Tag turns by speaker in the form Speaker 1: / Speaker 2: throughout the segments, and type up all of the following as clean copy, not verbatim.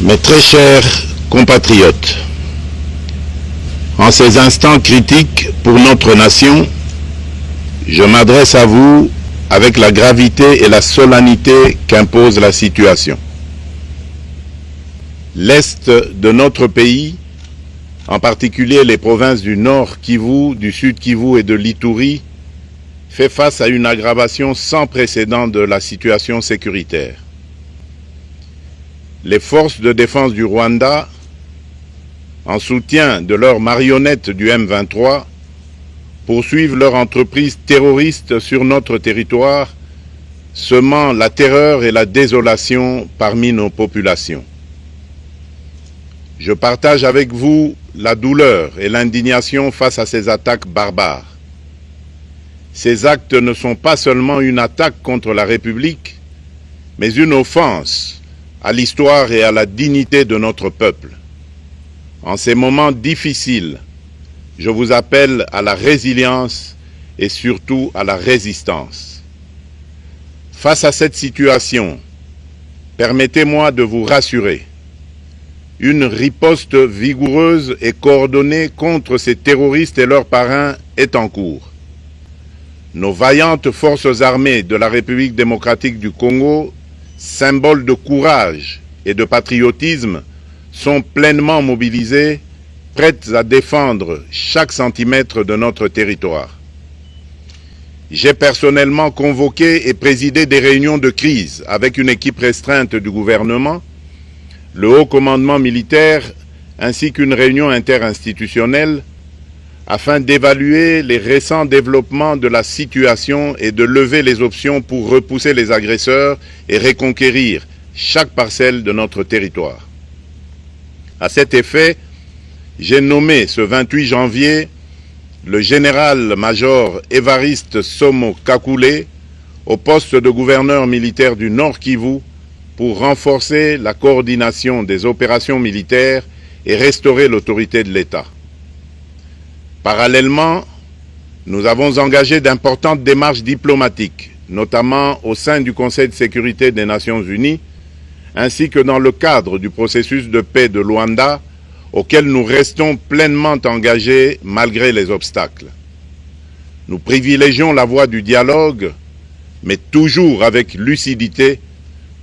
Speaker 1: Mes très chers compatriotes, en ces instants critiques pour notre nation, je m'adresse à vous avec la gravité et la solennité qu'impose la situation. L'Est de notre pays, en particulier les provinces du Nord Kivu, du Sud Kivu et de l'Ituri, fait face à une aggravation sans précédent de la situation sécuritaire. Les forces de défense du Rwanda, en soutien de leurs marionnettes du M23, poursuivent leur entreprise terroriste sur notre territoire, semant la terreur et la désolation parmi nos populations. Je partage avec vous la douleur et l'indignation face à ces attaques barbares. Ces actes ne sont pas seulement une attaque contre la République, mais une offense à l'histoire et à la dignité de notre peuple. En ces moments difficiles, je vous appelle à la résilience et surtout à la résistance. Face à cette situation, permettez-moi de vous rassurer. Une riposte vigoureuse et coordonnée contre ces terroristes et leurs parrains est en cours. Nos vaillantes forces armées de la République démocratique du Congo, symboles de courage et de patriotisme, sont pleinement mobilisées, prêtes à défendre chaque centimètre de notre territoire. J'ai personnellement convoqué et présidé des réunions de crise avec une équipe restreinte du gouvernement, le haut commandement militaire ainsi qu'une réunion interinstitutionnelle afin d'évaluer les récents développements de la situation et de lever les options pour repousser les agresseurs et reconquérir chaque parcelle de notre territoire. À cet effet, j'ai nommé ce 28 janvier le général-major Évariste Somo Kakule au poste de gouverneur militaire du Nord Kivu pour renforcer la coordination des opérations militaires et restaurer l'autorité de l'État. Parallèlement, nous avons engagé d'importantes démarches diplomatiques, notamment au sein du Conseil de sécurité des Nations Unies, ainsi que dans le cadre du processus de paix de Luanda, auquel nous restons pleinement engagés malgré les obstacles. Nous privilégions la voie du dialogue, mais toujours avec lucidité,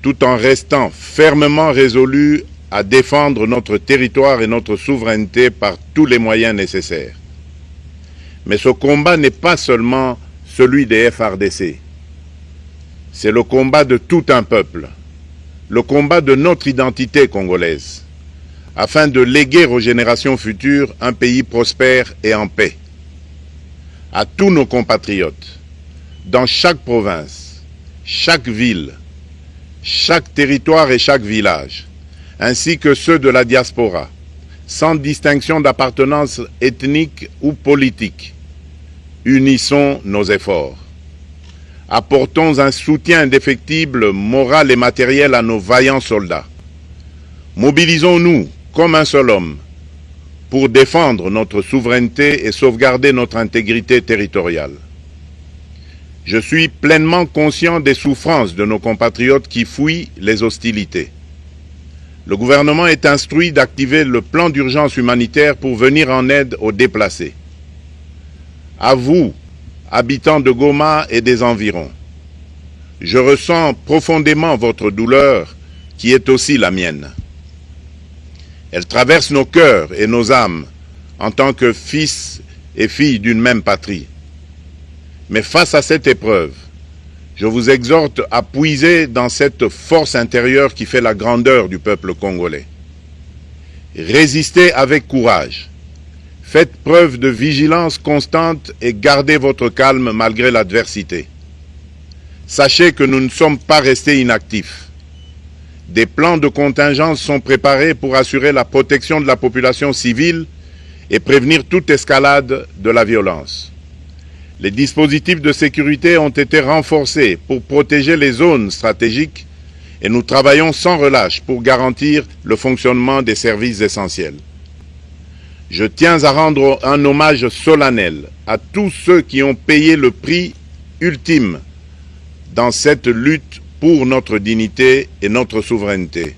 Speaker 1: tout en restant fermement résolus à défendre notre territoire et notre souveraineté par tous les moyens nécessaires. Mais ce combat n'est pas seulement celui des FARDC. C'est le combat de tout un peuple, le combat de notre identité congolaise, afin de léguer aux générations futures un pays prospère et en paix. À tous nos compatriotes, dans chaque province, chaque ville, chaque territoire et chaque village, ainsi que ceux de la diaspora, sans distinction d'appartenance ethnique ou politique, unissons nos efforts. Apportons un soutien indéfectible, moral et matériel à nos vaillants soldats. Mobilisons-nous comme un seul homme pour défendre notre souveraineté et sauvegarder notre intégrité territoriale. Je suis pleinement conscient des souffrances de nos compatriotes qui fuient les hostilités. Le gouvernement est instruit d'activer le plan d'urgence humanitaire pour venir en aide aux déplacés. À vous, habitants de Goma et des environs, je ressens profondément votre douleur qui est aussi la mienne. Elle traverse nos cœurs et nos âmes en tant que fils et filles d'une même patrie. Mais face à cette épreuve, je vous exhorte à puiser dans cette force intérieure qui fait la grandeur du peuple congolais. Résistez avec courage. Faites preuve de vigilance constante et gardez votre calme malgré l'adversité. Sachez que nous ne sommes pas restés inactifs. Des plans de contingence sont préparés pour assurer la protection de la population civile et prévenir toute escalade de la violence. Les dispositifs de sécurité ont été renforcés pour protéger les zones stratégiques et nous travaillons sans relâche pour garantir le fonctionnement des services essentiels. Je tiens à rendre un hommage solennel à tous ceux qui ont payé le prix ultime dans cette lutte pour notre dignité et notre souveraineté.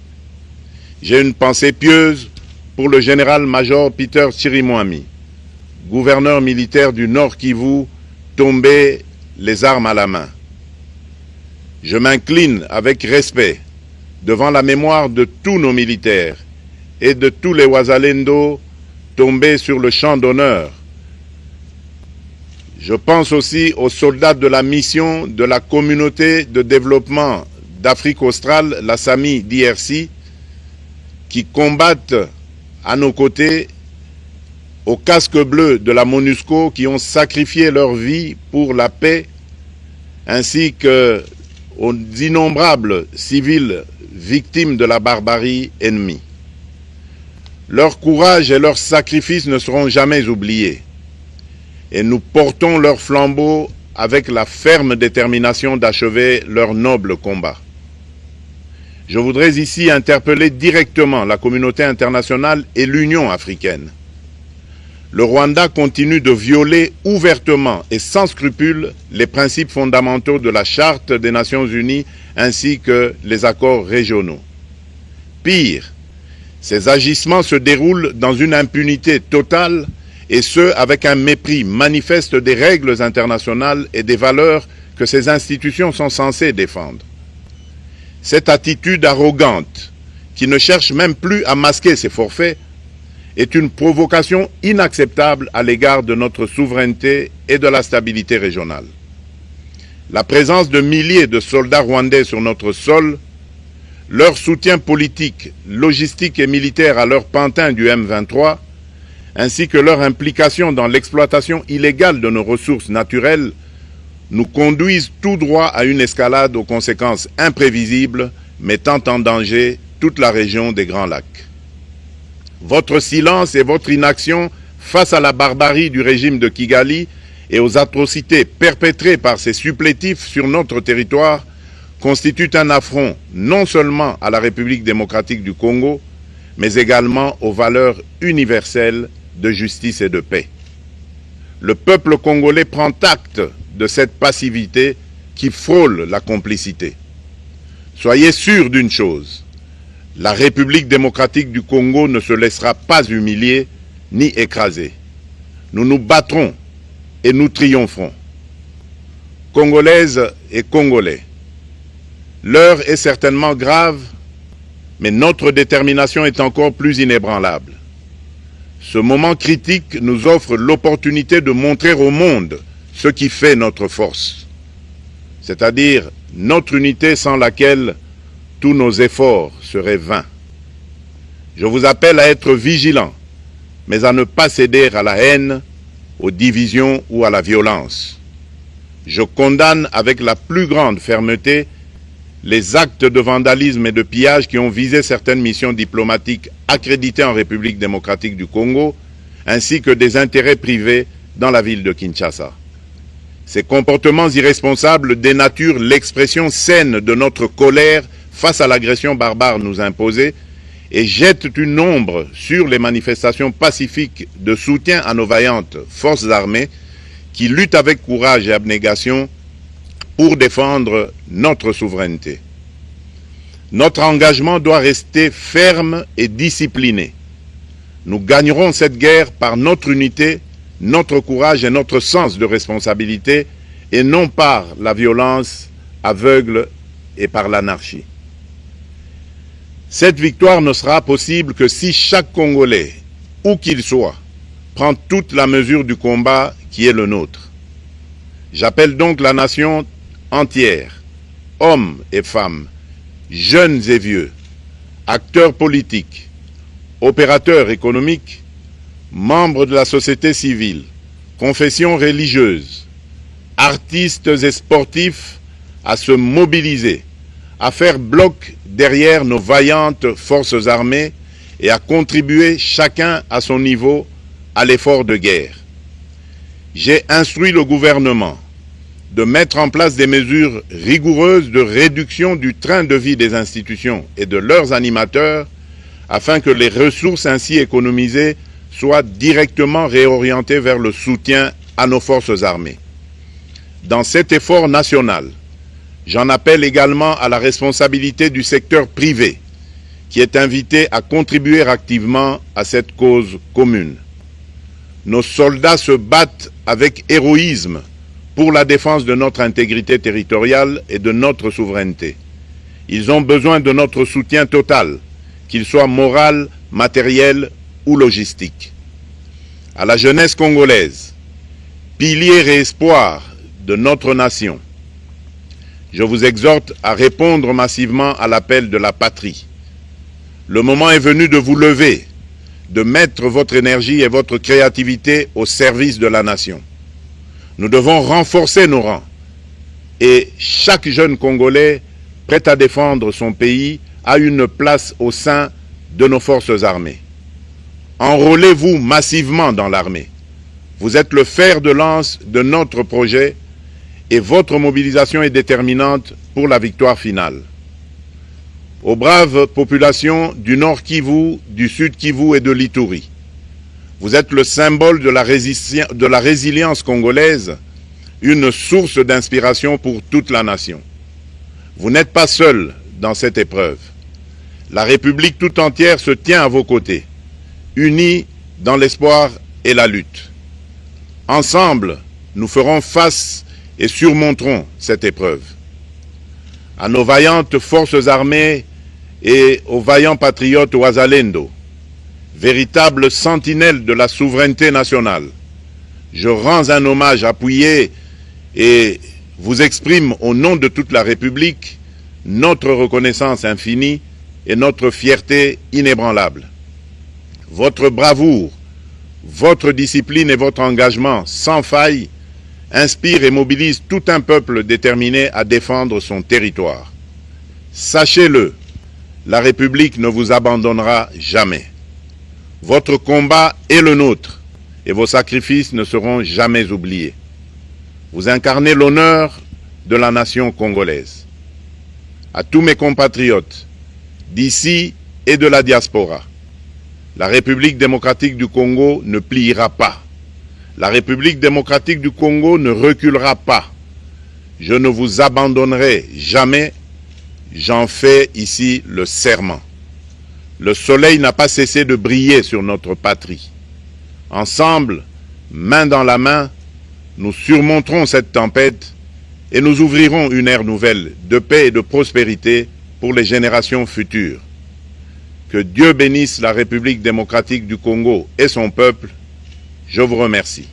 Speaker 1: J'ai une pensée pieuse pour le général-major Peter Chirimwami, gouverneur militaire du Nord Kivu, tombé les armes à la main. Je m'incline avec respect devant la mémoire de tous nos militaires et de tous les Wazalendo tombés sur le champ d'honneur. Je pense aussi aux soldats de la mission de la communauté de développement d'Afrique australe, la SAMI DRC, qui combattent à nos côtés, aux casques bleus de la MONUSCO, qui ont sacrifié leur vie pour la paix, ainsi qu'aux innombrables civils victimes de la barbarie ennemie. Leur courage et leur sacrifice ne seront jamais oubliés, et nous portons leur flambeau avec la ferme détermination d'achever leur noble combat. Je voudrais ici interpeller directement la communauté internationale et l'Union africaine. Le Rwanda continue de violer ouvertement et sans scrupule les principes fondamentaux de la Charte des Nations Unies ainsi que les accords régionaux. Pire, ces agissements se déroulent dans une impunité totale et ce, avec un mépris manifeste des règles internationales et des valeurs que ces institutions sont censées défendre. Cette attitude arrogante, qui ne cherche même plus à masquer ses forfaits, est une provocation inacceptable à l'égard de notre souveraineté et de la stabilité régionale. La présence de milliers de soldats rwandais sur notre sol, leur soutien politique, logistique et militaire à leur pantin du M23, ainsi que leur implication dans l'exploitation illégale de nos ressources naturelles, nous conduisent tout droit à une escalade aux conséquences imprévisibles, mettant en danger toute la région des Grands Lacs. Votre silence et votre inaction face à la barbarie du régime de Kigali et aux atrocités perpétrées par ces supplétifs sur notre territoire constituent un affront non seulement à la République démocratique du Congo, mais également aux valeurs universelles de justice et de paix. Le peuple congolais prend acte de cette passivité qui frôle la complicité. Soyez sûrs d'une chose, la République démocratique du Congo ne se laissera pas humilier ni écraser. Nous nous battrons et nous triompherons. Congolaises et Congolais, l'heure est certainement grave, mais notre détermination est encore plus inébranlable. Ce moment critique nous offre l'opportunité de montrer au monde ce qui fait notre force, c'est-à-dire notre unité sans laquelle tous nos efforts seraient vains. Je vous appelle à être vigilants, mais à ne pas céder à la haine, aux divisions ou à la violence. Je condamne avec la plus grande fermeté les actes de vandalisme et de pillage qui ont visé certaines missions diplomatiques accréditées en République démocratique du Congo, ainsi que des intérêts privés dans la ville de Kinshasa. Ces comportements irresponsables dénaturent l'expression saine de notre colère face à l'agression barbare nous imposée et jettent une ombre sur les manifestations pacifiques de soutien à nos vaillantes forces armées qui luttent avec courage et abnégation pour défendre notre souveraineté. Notre engagement doit rester ferme et discipliné. Nous gagnerons cette guerre par notre unité, notre courage et notre sens de responsabilité, et non par la violence aveugle et par l'anarchie. Cette victoire ne sera possible que si chaque Congolais, où qu'il soit, prend toute la mesure du combat qui est le nôtre. J'appelle donc la nation entière, hommes et femmes, jeunes et vieux, acteurs politiques, opérateurs économiques, membres de la société civile, confessions religieuses, artistes et sportifs à se mobiliser, à faire bloc derrière nos vaillantes forces armées et à contribuer chacun à son niveau à l'effort de guerre. J'ai instruit le gouvernement de mettre en place des mesures rigoureuses de réduction du train de vie des institutions et de leurs animateurs afin que les ressources ainsi économisées soient directement réorientées vers le soutien à nos forces armées. Dans cet effort national, j'en appelle également à la responsabilité du secteur privé qui est invité à contribuer activement à cette cause commune. Nos soldats se battent avec héroïsme pour la défense de notre intégrité territoriale et de notre souveraineté. Ils ont besoin de notre soutien total, qu'il soit moral, matériel ou logistique. À la jeunesse congolaise, pilier et espoir de notre nation, je vous exhorte à répondre massivement à l'appel de la patrie. Le moment est venu de vous lever, de mettre votre énergie et votre créativité au service de la nation. Nous devons renforcer nos rangs et chaque jeune Congolais prêt à défendre son pays a une place au sein de nos forces armées. Enrôlez-vous massivement dans l'armée. Vous êtes le fer de lance de notre projet et votre mobilisation est déterminante pour la victoire finale. Aux braves populations du Nord Kivu, du Sud Kivu et de l'Ituri, vous êtes le symbole de la résilience congolaise, une source d'inspiration pour toute la nation. Vous n'êtes pas seuls dans cette épreuve. La République tout entière se tient à vos côtés, unis dans l'espoir et la lutte. Ensemble, nous ferons face et surmonterons cette épreuve. À nos vaillantes forces armées et aux vaillants patriotes Wazalendo, véritables sentinelles de la souveraineté nationale, je rends un hommage appuyé et vous exprime au nom de toute la République notre reconnaissance infinie et notre fierté inébranlable. Votre bravoure, votre discipline et votre engagement sans faille inspirent et mobilisent tout un peuple déterminé à défendre son territoire. Sachez-le, la République ne vous abandonnera jamais. Votre combat est le nôtre et vos sacrifices ne seront jamais oubliés. Vous incarnez l'honneur de la nation congolaise. À tous mes compatriotes, d'ici et de la diaspora, la République démocratique du Congo ne pliera pas. La République démocratique du Congo ne reculera pas. Je ne vous abandonnerai jamais. J'en fais ici le serment. Le soleil n'a pas cessé de briller sur notre patrie. Ensemble, main dans la main, nous surmonterons cette tempête et nous ouvrirons une ère nouvelle de paix et de prospérité pour les générations futures. Que Dieu bénisse la République démocratique du Congo et son peuple. Je vous remercie.